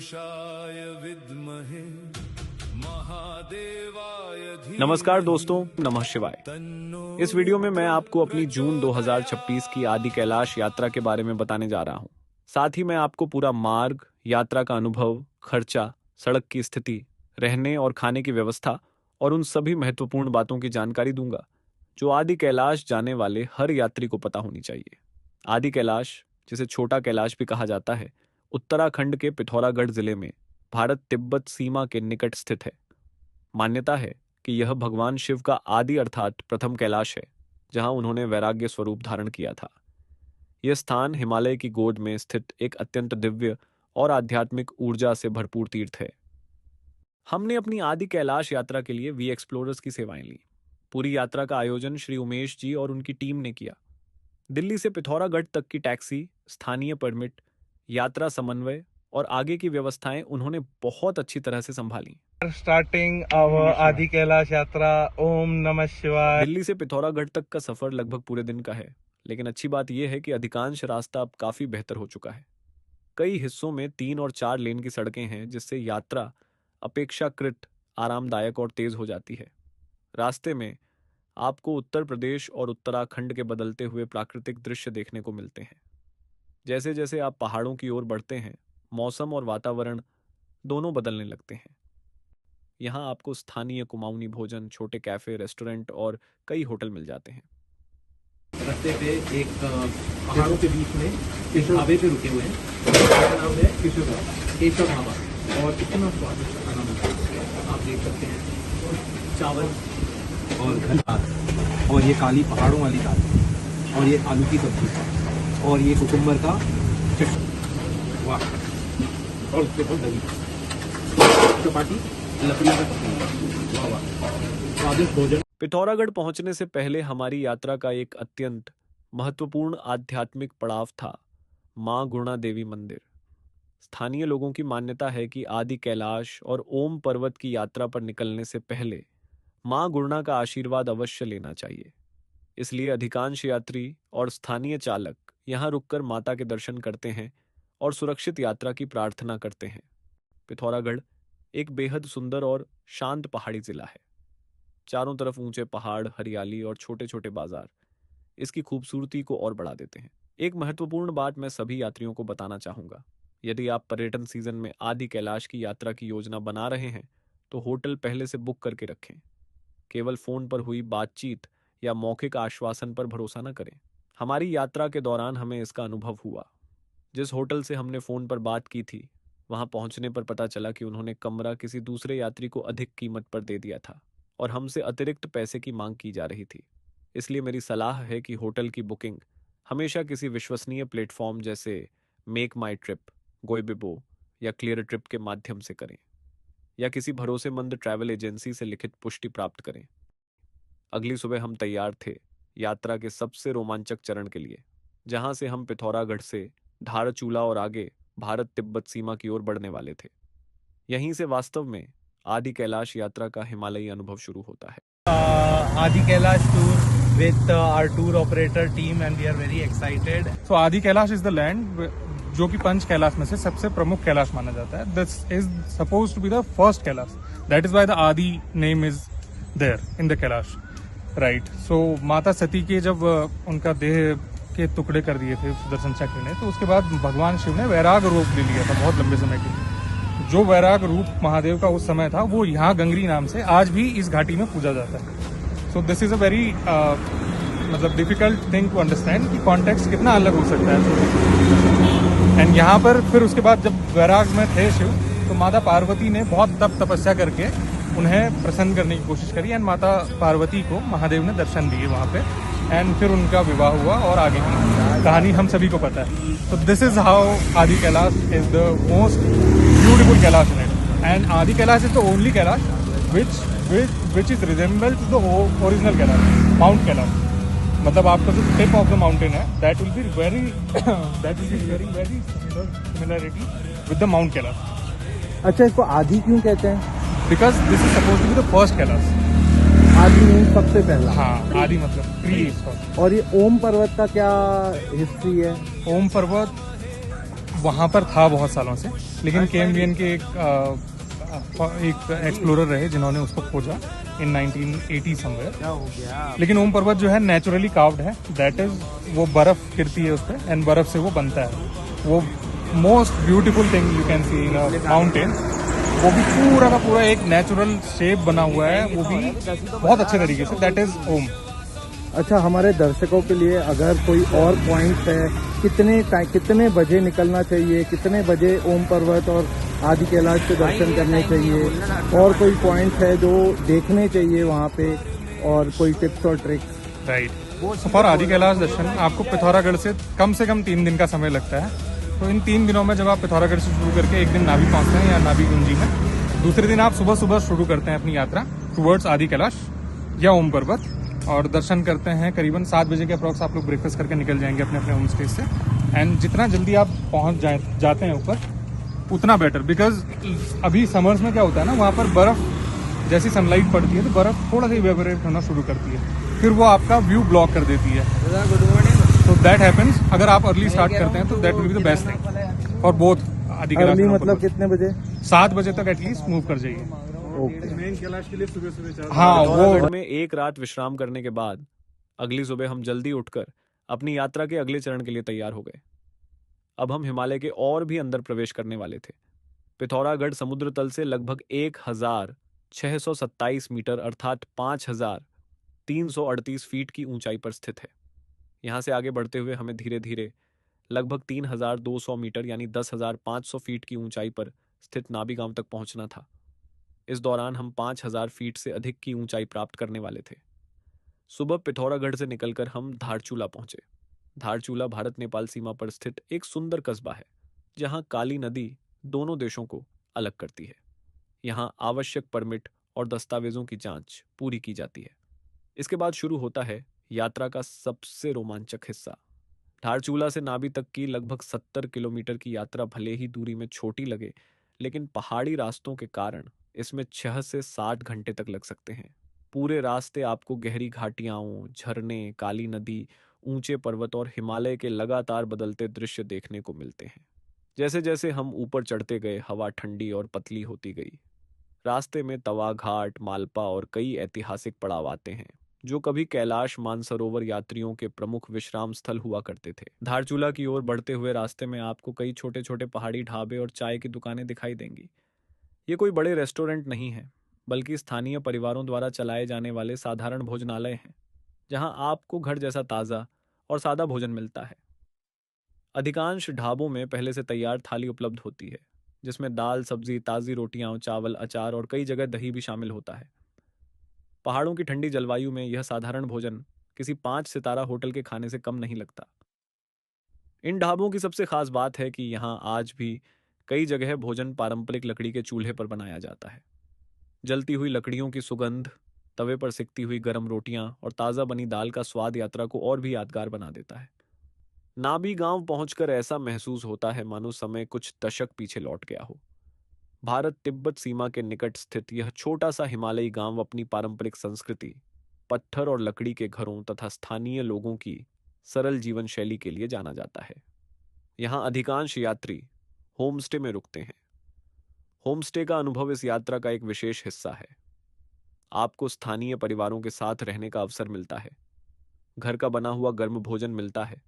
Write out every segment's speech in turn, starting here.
पुरुषाय विद्महे महादेवाय धीमहि। नमस्कार दोस्तों, नमः शिवाय। इस वीडियो में मैं आपको अपनी जून 2026 की आदि कैलाश यात्रा के बारे में बताने जा रहा हूं। साथ ही मैं आपको पूरा मार्ग, यात्रा का अनुभव, खर्चा, सड़क की स्थिति, रहने और खाने की व्यवस्था और उन सभी महत्वपूर्ण बातों की जानकारी दूंगा जो आदि कैलाश जाने वाले हर यात्री को पता होनी चाहिए। आदि कैलाश, जिसे छोटा कैलाश भी कहा जाता है, उत्तराखंड के पिथौरागढ़ जिले में भारत तिब्बत सीमा के निकट स्थित है। मान्यता है कि यह भगवान शिव का आदि अर्थात प्रथम कैलाश है, जहां उन्होंने वैराग्य स्वरूप धारण किया था। यह स्थान हिमालय की गोद में स्थित एक अत्यंत दिव्य और आध्यात्मिक ऊर्जा से भरपूर तीर्थ है। हमने अपनी आदि कैलाश यात्रा के लिए वी एक्सप्लोरर्स की सेवाएं ली। पूरी यात्रा का आयोजन श्री उमेश जी और उनकी टीम ने किया। दिल्ली से पिथौरागढ़ तक की टैक्सी, स्थानीय परमिट, यात्रा समन्वय और आगे की व्यवस्थाएं उन्होंने बहुत अच्छी तरह से संभाली। स्टार्टिंग आवर आदि कैलाश यात्रा। ओम नमः शिवाय। दिल्ली से पिथौरागढ़ तक का सफर लगभग पूरे दिन का है, लेकिन अच्छी बात यह है कि अधिकांश रास्ता अब काफी बेहतर हो चुका है। कई हिस्सों में 3 और 4 लेन की सड़कें हैं, जिससे यात्रा अपेक्षाकृत आरामदायक और तेज हो जाती है। रास्ते में आपको उत्तर प्रदेश और उत्तराखंड के बदलते हुए प्राकृतिक दृश्य देखने को मिलते हैं। जैसे जैसे आप पहाड़ों की ओर बढ़ते हैं, मौसम और वातावरण दोनों बदलने लगते हैं। यहाँ आपको स्थानीय कुमाऊनी भोजन, छोटे कैफे, रेस्टोरेंट और कई होटल मिल जाते हैं। रास्ते पे एक पहाड़ों के बीच में एक ढाबे पे रुके हुए हैं, जिसका नाम है केशव ढाबा, और इतना स्वादिष्ट खाना मिलता है। आप देख सकते हैं चावल और दाल, और ये काली पहाड़ों वाली दाल, और ये आलू की सब्जी, और ये कुकुम्बर का चटनी, वाह, और उसके ऊपर दही, चपाती, लकड़ी का पकवान, वाह वाह, स्वादिष्ट भोजन। पिथौरागढ़ पहुंचने से पहले हमारी यात्रा का एक अत्यंत महत्वपूर्ण आध्यात्मिक पड़ाव था मां गुणा देवी मंदिर। स्थानीय लोगों की मान्यता है कि आदि कैलाश और ओम पर्वत की यात्रा पर निकलने से पहले मां गुणा का आशीर्वाद अवश्य लेना चाहिए। इसलिए अधिकांश यात्री और स्थानीय चालक यहां रुककर माता के दर्शन करते हैं और सुरक्षित यात्रा की प्रार्थना करते हैं। पिथौरागढ़ एक बेहद सुंदर और शांत पहाड़ी जिला है। चारों तरफ ऊंचे पहाड़, हरियाली और छोटे छोटे बाजार इसकी खूबसूरती को और बढ़ा देते हैं। एक महत्वपूर्ण बात मैं सभी यात्रियों को बताना चाहूंगा। यदि आप पर्यटन सीजन में आदि कैलाश की यात्रा की योजना बना रहे हैं तो होटल पहले से बुक करके रखें। केवल फोन पर हुई बातचीत या मौखिक आश्वासन पर भरोसा न करें। हमारी यात्रा के दौरान हमें इसका अनुभव हुआ। जिस होटल से हमने फोन पर बात की थी, वहां पहुंचने पर पता चला कि उन्होंने कमरा किसी दूसरे यात्री को अधिक कीमत पर दे दिया था और हमसे अतिरिक्त पैसे की मांग की जा रही थी। इसलिए मेरी सलाह है कि होटल की बुकिंग हमेशा किसी विश्वसनीय प्लेटफॉर्म जैसे मेक माई ट्रिप, गोइबिबो या क्लियर ट्रिप के माध्यम से करें, या किसी भरोसेमंद ट्रैवल एजेंसी से लिखित पुष्टि प्राप्त करें। अगली सुबह हम तैयार थे यात्रा के सबसे रोमांचक चरण के लिए, जहां से हम पिथौरागढ़ से धारचूला और आगे भारत तिब्बत सीमा की ओर बढ़ने वाले थे। यहीं से वास्तव में आदि कैलाश यात्रा का हिमालयी अनुभव शुरू होता है। आदि Kailash tour with our tour operator team and we are very excited. So Adi Kailash is the land जो कि पंच कैलाश में से सबसे प्रमुख कैलाश माना जाता है. This is supposed to be the first Kailash. That is why the Adi name is there in the Kailash. Right. So माता सती के जब उनका देह के टुकड़े कर दिए थे सुदर्शन चक्र ने, तो उसके बाद भगवान शिव ने वैराग रूप ले लिया था बहुत लंबे समय के लिए. जो वैराग रूप महादेव का उस समय था, वो यहाँ गंगरी नाम से आज भी इस घाटी में पूजा जाता है. So this is a very मतलब डिफिकल्ट थिंग टू अंडरस्टैंड कि कॉन्टेक्स्ट कितना अलग हो सकता है. एंड यहाँ पर फिर उसके बाद जब वैराग में थे शिव, तो माता पार्वती ने बहुत तपस्या करके उन्हें प्रसन्न करने की कोशिश करी एंड माता पार्वती को महादेव ने दर्शन दिए वहाँ पे, एंड फिर उनका विवाह हुआ और आगे की कहानी हम सभी को पता है. तो this is how Adi Kailash is the most beautiful Kailash in it, and Adi Kailash is the only Kailash which is resembled to the original Kailash, Mount Kailash. मतलब आपका जो tip of the mountain है, that will be very similarity with the Mount Kailash. अच्छा, इसको आदि क्यों कहते हैं? Because this is supposed to be the first Kailash. आदि मीन्स सबसे पहला. हाँ, आदि मतलब प्री. और ये ओम पर्वत का क्या हिस्ट्री है? ओम पर्वत वहाँ पर था बहुत सालों से, लेकिन KMVN के एक एक्सप्लोरर रहे जिन्होंने उसको खोजा इन 1980 समवेयर। लेकिन ओम पर्वत जो है नेचुरली कार्व्ड है, दैट इज वो बर्फ गिरती है उस पर एंड बर्फ से वो बनता है। वो most beautiful thing you can see in mountain, वो भी पूरा का पूरा एक नेचुरल शेप बना हुआ है, वो भी बहुत अच्छे तरीके से, दैट इज ओम। अच्छा, हमारे दर्शकों के लिए अगर कोई और पॉइंट है, कितने बजे निकलना चाहिए, कितने बजे ओम पर्वत और आदि कैलाश के दर्शन करने चाहिए, और कोई पॉइंट है जो देखने चाहिए वहाँ पे, और कोई टिप्स और ट्रिक्स? राइट, फॉर आदि कैलाश दर्शन आपको पिथौरागढ़ से कम 3 दिन का समय लगता है। तो इन 3 दिनों में जब आप पिथौरागढ़ से शुरू करके एक दिन नाभि पहुँचते हैं या नाभि गुंजी में, दूसरे दिन आप सुबह सुबह शुरू करते हैं अपनी यात्रा टुवर्ड्स आदि कैलाश या ओम पर्वत, और दर्शन करते हैं करीबन 7 बजे के अप्रॉक्स। आप लोग ब्रेकफास्ट करके निकल जाएंगे अपने अपने होम स्टे से, एंड जितना जल्दी आप पहुंच जाते हैं ऊपर उतना बेटर, बिकॉज अभी समर्स में क्या होता है ना, वहाँ पर बर्फ जैसी सनलाइट पड़ती है तो बर्फ थोड़ा सा इवेपोरेट होना शुरू करती है, फिर वो आपका व्यू ब्लॉक कर देती है। तो दैट हैपेंस, अगर आप अर्ली स्टार्ट करते हैं तो that will be the best thing for both आदि कैलाश। अर्ली मतलब कितने बजे? 7 बजे तक एटलीस्ट मूव कर जाइए। मेन कैलाश के लिए सुबह सुबह हाँ, पिथौरागढ़ वो में एक रात विश्राम करने के बाद अगली सुबह हम जल्दी उठकर अपनी यात्रा के अगले चरण के लिए तैयार हो गए। अब हम हिमालय के और भी अंदर प्रवेश करने वाले थे। पिथौरागढ़ समुद्र तल से लगभग 1627 मीटर अर्थात 5338 फीट की ऊंचाई पर स्थित है। यहाँ से आगे बढ़ते हुए हमें धीरे धीरे लगभग 3200 मीटर यानी 10,500 फीट की ऊंचाई पर स्थित नाभि गांव तक पहुंचना था। इस दौरान हम 5000 फीट से अधिक की ऊंचाई प्राप्त करने वाले थे। सुबह पिथौरागढ़ से निकलकर हम धारचूला पहुंचे। धारचूला भारत नेपाल सीमा पर स्थित एक सुंदर कस्बा है, जहां काली नदी दोनों देशों को अलग करती है। यहां आवश्यक परमिट और दस्तावेजों की जांच पूरी की जाती है। इसके बाद शुरू होता है यात्रा का सबसे रोमांचक हिस्सा। धारचूला से नाभि तक की लगभग 70 किलोमीटर की यात्रा भले ही दूरी में छोटी लगे, लेकिन पहाड़ी रास्तों के कारण इसमें 6 से 60 घंटे तक लग सकते हैं। पूरे रास्ते आपको गहरी घाटियां, झरने, काली नदी, ऊंचे पर्वत और हिमालय के लगातार बदलते दृश्य देखने को मिलते हैं। जैसे जैसे हम ऊपर चढ़ते गए, हवा ठंडी और पतली होती गई। रास्ते में तवा घाट, मालपा और कई ऐतिहासिक पड़ाव आते हैं, जो कभी कैलाश मानसरोवर यात्रियों के प्रमुख विश्राम स्थल हुआ करते थे। धारचूला की ओर बढ़ते हुए रास्ते में आपको कई छोटे छोटे पहाड़ी ढाबे और चाय की दुकानें दिखाई देंगी। ये कोई बड़े रेस्टोरेंट नहीं है, बल्कि स्थानीय परिवारों द्वारा चलाए जाने वाले साधारण भोजनालय हैं, जहां आपको घर जैसा ताज़ा और सादा भोजन मिलता है। अधिकांश ढाबों में पहले से तैयार थाली उपलब्ध होती है, जिसमें दाल, सब्जी, ताज़ी रोटियां, चावल, अचार और कई जगह दही भी शामिल होता है। पहाड़ों की ठंडी जलवायु में यह साधारण भोजन किसी 5 सितारा होटल के खाने से कम नहीं लगता। इन ढाबों की सबसे खास बात है कि यहाँ आज भी कई जगह भोजन पारंपरिक लकड़ी के चूल्हे पर बनाया जाता है। जलती हुई लकड़ियों की सुगंध, तवे पर सिकती हुई गर्म रोटियां और ताज़ा बनी दाल का स्वाद यात्रा को और भी यादगार बना देता है। नाभि गांव पहुंचकर ऐसा महसूस होता है मानो समय कुछ दशक पीछे लौट गया हो। भारत तिब्बत सीमा के निकट स्थित यह छोटा सा हिमालयी गांव अपनी पारंपरिक संस्कृति, पत्थर और लकड़ी के घरों तथा स्थानीय लोगों की सरल जीवन शैली के लिए जाना जाता है। यहाँ अधिकांश यात्री होमस्टे में रुकते हैं। होमस्टे का अनुभव इस यात्रा का एक विशेष हिस्सा है। आपको स्थानीय परिवारों के साथ रहने का अवसर मिलता है, घर का बना हुआ गर्म भोजन मिलता है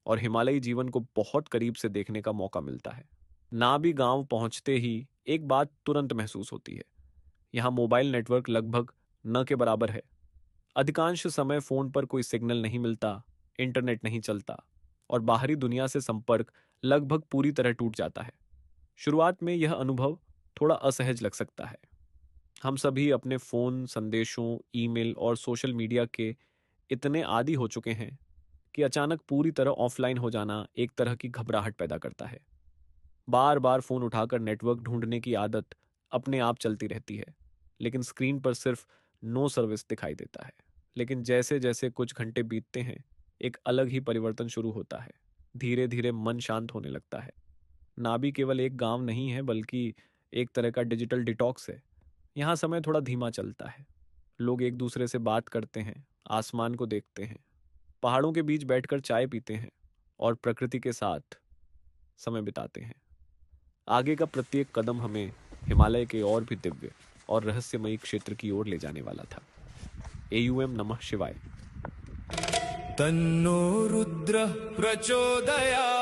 और हिमालयी जीवन को बहुत करीब से देखने का मौका मिलता है। नाभि गांव पहुंचते ही एक बात तुरंत महसूस होती है, यहाँ मोबाइल नेटवर्क लगभग न के बराबर है। अधिकांश समय फोन पर कोई सिग्नल नहीं मिलता, इंटरनेट नहीं चलता और बाहरी दुनिया से संपर्क लगभग पूरी तरह टूट जाता है। शुरुआत में यह अनुभव थोड़ा असहज लग सकता है। हम सभी अपने फोन, संदेशों, ईमेल और सोशल मीडिया के इतने आदी हो चुके हैं कि अचानक पूरी तरह ऑफलाइन हो जाना एक तरह की घबराहट पैदा करता है। बार बार फोन उठाकर नेटवर्क ढूंढने की आदत अपने आप चलती रहती है, लेकिन स्क्रीन पर सिर्फ नो सर्विस दिखाई देता है। लेकिन जैसे जैसे कुछ घंटे बीतते हैं, एक अलग ही परिवर्तन शुरू होता है। धीरे धीरे मन शांत होने लगता है। नाभि केवल एक गांव नहीं है, बल्कि एक तरह का डिजिटल डिटॉक्स है। यहाँ समय थोड़ा धीमा चलता है। लोग एक दूसरे से बात करते हैं, आसमान को देखते हैं, पहाड़ों के बीच बैठकर चाय पीते हैं और प्रकृति के साथ समय बिताते हैं। आगे का प्रत्येक कदम हमें हिमालय के और भी दिव्य और रहस्यमयी क्षेत्र की ओर ले जाने वाला था। AUM नमः शिवाय। तन्नो रुद्र प्रचोदयात्।